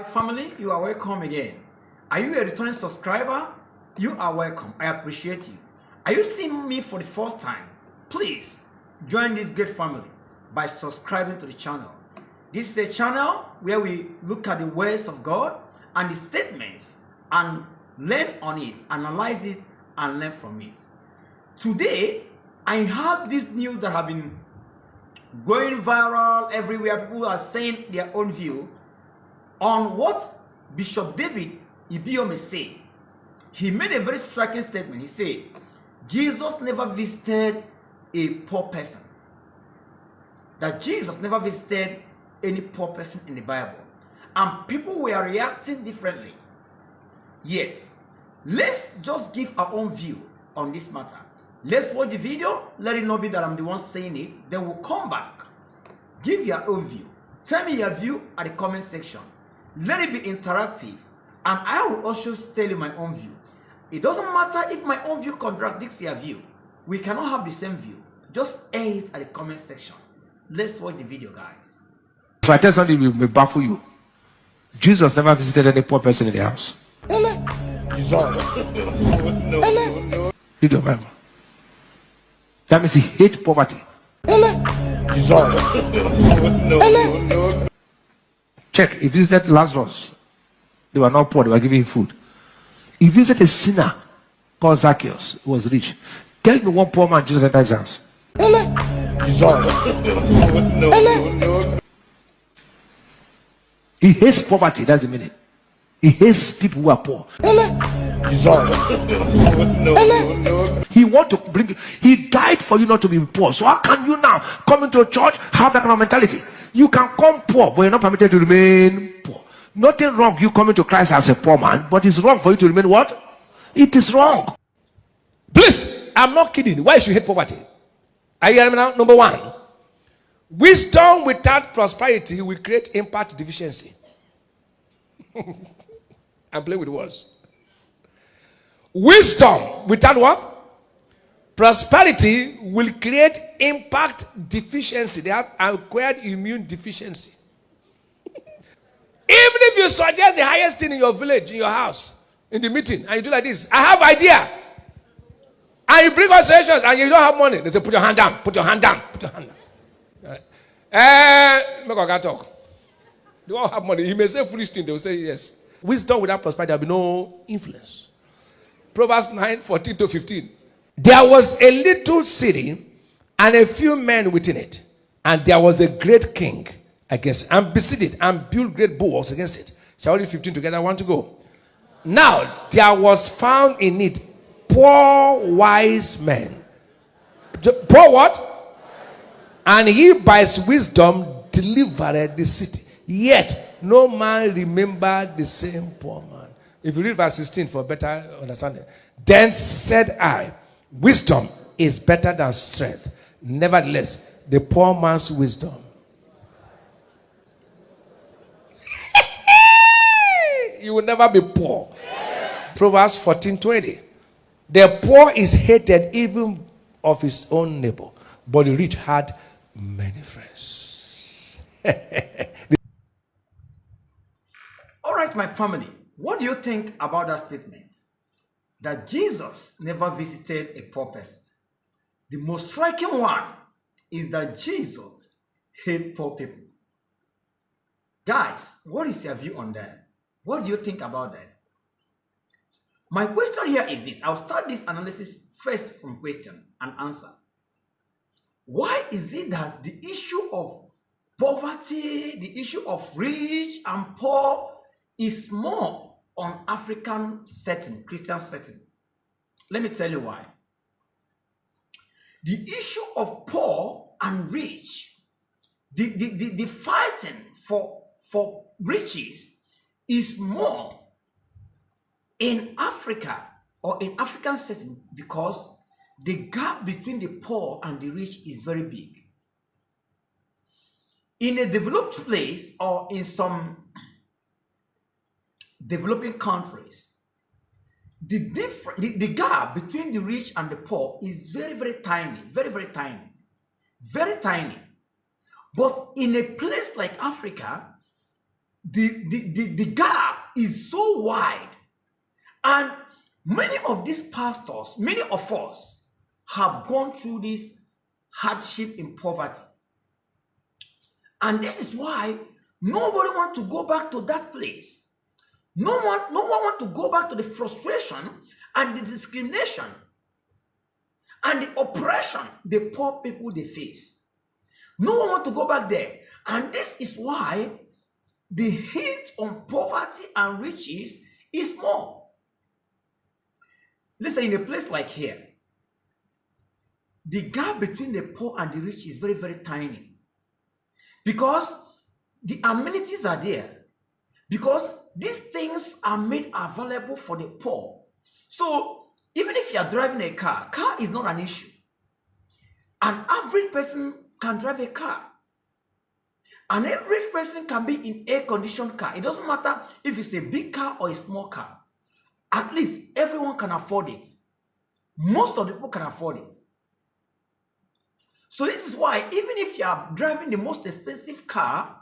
Family, you are welcome again. Are you a returning subscriber? You are welcome. I appreciate you. Are you seeing me for the first time? Please join this great family by subscribing to the channel. This is a channel where we look at the words of God and the statements and learn on it, analyze it, and learn from it. Today, I have this news that have been going viral everywhere. People are saying their own view on what Bishop David Ibiyeomie said. He made a very striking statement. He said, Jesus never visited a poor person. That Jesus never visited any poor person in the Bible. And people were reacting differently. Yes, let's just give our own view on this matter. Let's watch the video. Let it not be that I'm the one saying it. Then we'll come back. Give your own view. Tell me your view at the comment section. Let it be interactive, and I will also tell you my own view. It doesn't matter if my own view contradicts your view. We cannot have the same view. Just air it at the comment section. Let's watch the video, guys. If I tell something, it will baffle you. Jesus never visited any poor person in the house. Read your Bible. That means he hates poverty. Check. He visited Lazarus. They were not poor. They were giving him food. He visited a sinner called Zacchaeus, who was rich. Tell me one poor man Jesus entered his house. He hates poverty. That's the meaning. He hates people who are poor. He want to bring. He died for you not to be poor. So how can you now come into a church have that kind of mentality? You can come poor, but you're not permitted to remain poor. Nothing wrong you coming to Christ as a poor man, but it's wrong for you to remain what? It is wrong. Please, I'm not kidding. Why should you hate poverty? Are you hearing me now? Number one, wisdom without prosperity will create impact deficiency. I'm playing with words. Wisdom without what? Prosperity will create impact deficiency. They have acquired immune deficiency. Even if you suggest the highest thing in your village, in your house, in the meeting, and you do like this, I have idea. And you bring out suggestions and you don't have money. They say, put your hand down, put your hand down, put your hand down. Make a guy talk. They won't have money. He may say foolish thing, they will say yes. Wisdom without prosperity, there will be no influence. Proverbs 9:14-15. There was a little city and a few men within it, and there was a great king against it, and besieged it, and built great bulwarks against it. Shall we read 15 together? I want to go. Now there was found in it poor wise men. Poor what? And he by his wisdom delivered the city. Yet no man remembered the same poor man. If you read verse 16 for better understanding. Then said I, wisdom is better than strength. Nevertheless, the poor man's wisdom. You will never be poor. Proverbs 14:20. The poor is hated even of his own neighbor, but the rich had many friends. All right, my family. What do you think about that statement? That Jesus never visited a poor person. The most striking one is that Jesus hates poor people. Guys, what is your view on that? What do you think about that? My question here is this. I'll start this analysis first from question and answer. Why is it that the issue of poverty, the issue of rich and poor is more on African setting, Christian setting? Let me tell you why. The issue of poor and rich, the fighting for riches is more in Africa or in African setting because the gap between the poor and the rich is very big. In a developed place or in some developing countries, the gap between the rich and the poor is very, very tiny, very tiny. But in a place like Africa, the gap is so wide. And many of these pastors, many of us have gone through this hardship in poverty. And this is why nobody wants to go back to that place. No one wants to go back to the frustration and the discrimination and the oppression the poor people they face. No one wants to go back there. And this is why the hit on poverty and riches is more. Listen, in a place like here, the gap between the poor and the rich is very, very tiny. Because the amenities are there. Because these things are made available for the poor. So, even if you are driving a car is not an issue. An average person can drive a car. An average person can be in air-conditioned car. It doesn't matter if it's a big car or a small car. At least everyone can afford it. Most of the people can afford it. So this is why even if you are driving the most expensive car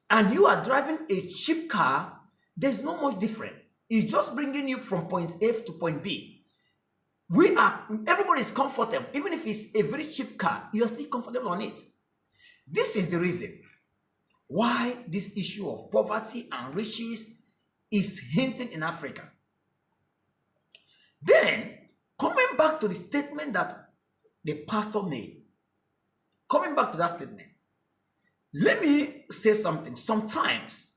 and you are driving a cheap car, there's not much different. It's just bringing you from point A to point B. Everybody is comfortable. Even if it's a very cheap car, you're still comfortable on it. This is the reason why this issue of poverty and riches is hinting in Africa. Then, coming back to the statement that the pastor made, coming back to that statement, let me say something. Sometimes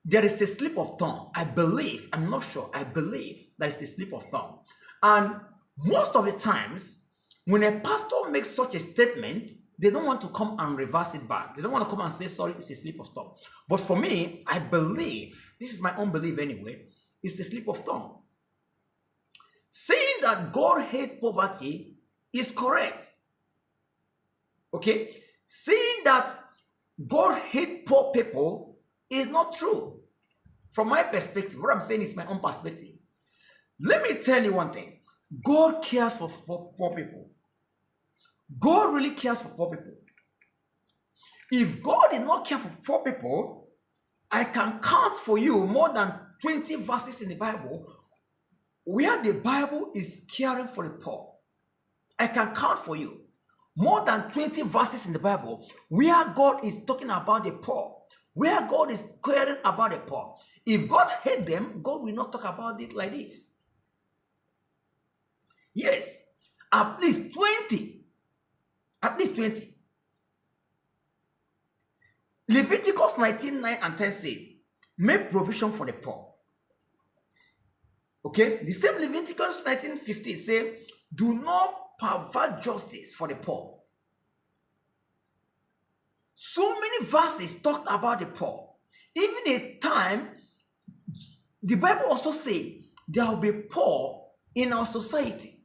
there is a slip of tongue. I believe there is a slip of tongue. And most of the times, when a pastor makes such a statement, they don't want to come and reverse it back. They don't want to come and say, sorry, it's a slip of tongue. But for me, I believe, this is my own belief anyway, it's a slip of tongue. Saying that God hates poverty is correct. Okay? Saying that God hates poor people is not true. From my perspective, what I'm saying is my own perspective. Let me tell you one thing. God cares for poor people. God really cares for poor people. If God did not care for poor people, I can count for you more than 20 verses in the Bible where the Bible is caring for the poor. I can count for you more than 20 verses in the Bible where God is talking about the poor, where God is caring about the poor. If God hates them, God will not talk about it like this. Yes, at least 20. At least 20. Leviticus 19:9 and 10 says, make provision for the poor. Okay? The same Leviticus 19:15 says, do not pervert justice for the poor. So many verses talked about the poor. Even a time, the Bible also says there will be poor in our society.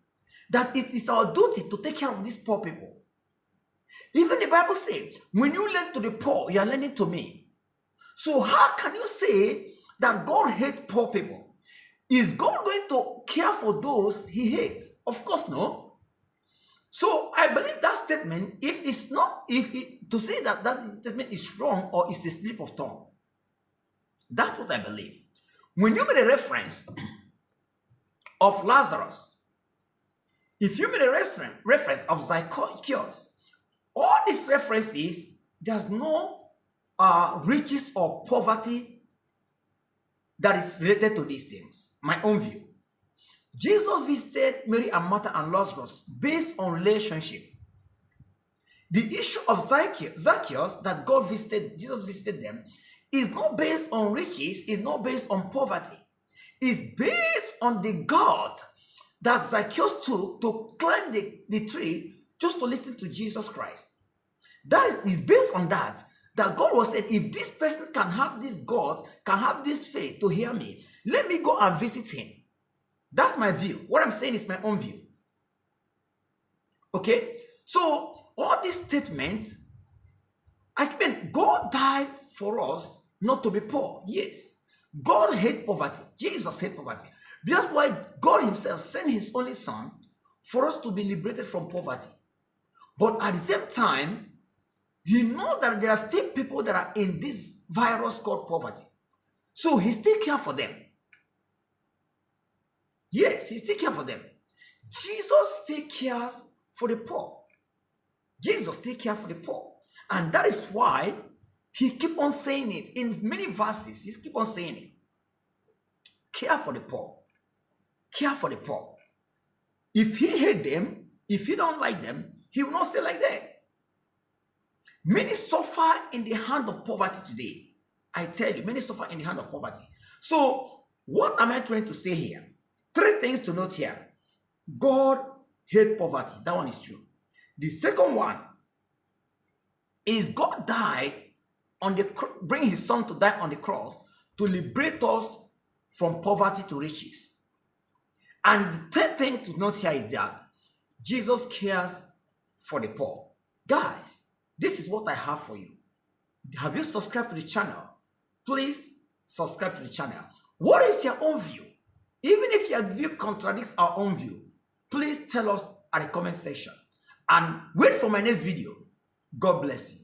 That it is our duty to take care of these poor people. Even the Bible says, when you lend to the poor, you are lending to me. So how can you say that God hates poor people? Is God going to care for those he hates? Of course no. So I believe that statement, to say that that statement is wrong or is a slip of tongue, that's what I believe. When you made a reference of Lazarus, if you made a reference of Zacchaeus, all these references, there's no riches or poverty that is related to these things. My own view. Jesus visited Mary and Martha and Lazarus based on relationship. The issue of Zacchaeus that Jesus visited them, is not based on riches, is not based on poverty. It's based on the God that Zacchaeus took to climb the tree just to listen to Jesus Christ. That is based on that God was saying, if this person can have this God, can have this faith to hear me, let me go and visit him. That's my view. What I'm saying is my own view. Okay? So, all these statements, God died for us not to be poor. Yes. God hates poverty. Jesus hates poverty. That's why God himself sent his only son for us to be liberated from poverty. But at the same time, he knows that there are still people that are in this virus called poverty. So he still cares for them. Yes, he still cares for them. Jesus still cares for the poor. Jesus still cares for the poor. And that is why he keep on saying it. In many verses, he keep on saying it. Care for the poor. Care for the poor. If he hate them, if he don't like them, he will not say like that. Many suffer in the hand of poverty today. I tell you, many suffer in the hand of poverty. So, what am I trying to say here? 3 things to note here. God hates poverty. That one is true. The second one is God died on the bring his son to die on the cross to liberate us from poverty to riches. And the third thing to note here is that Jesus cares for the poor. Guys, this is what I have for you. Have you subscribed to the channel? Please subscribe to the channel. What is your own view? Even if your view contradicts our own view, please tell us at the comment section. And wait for my next video. God bless you.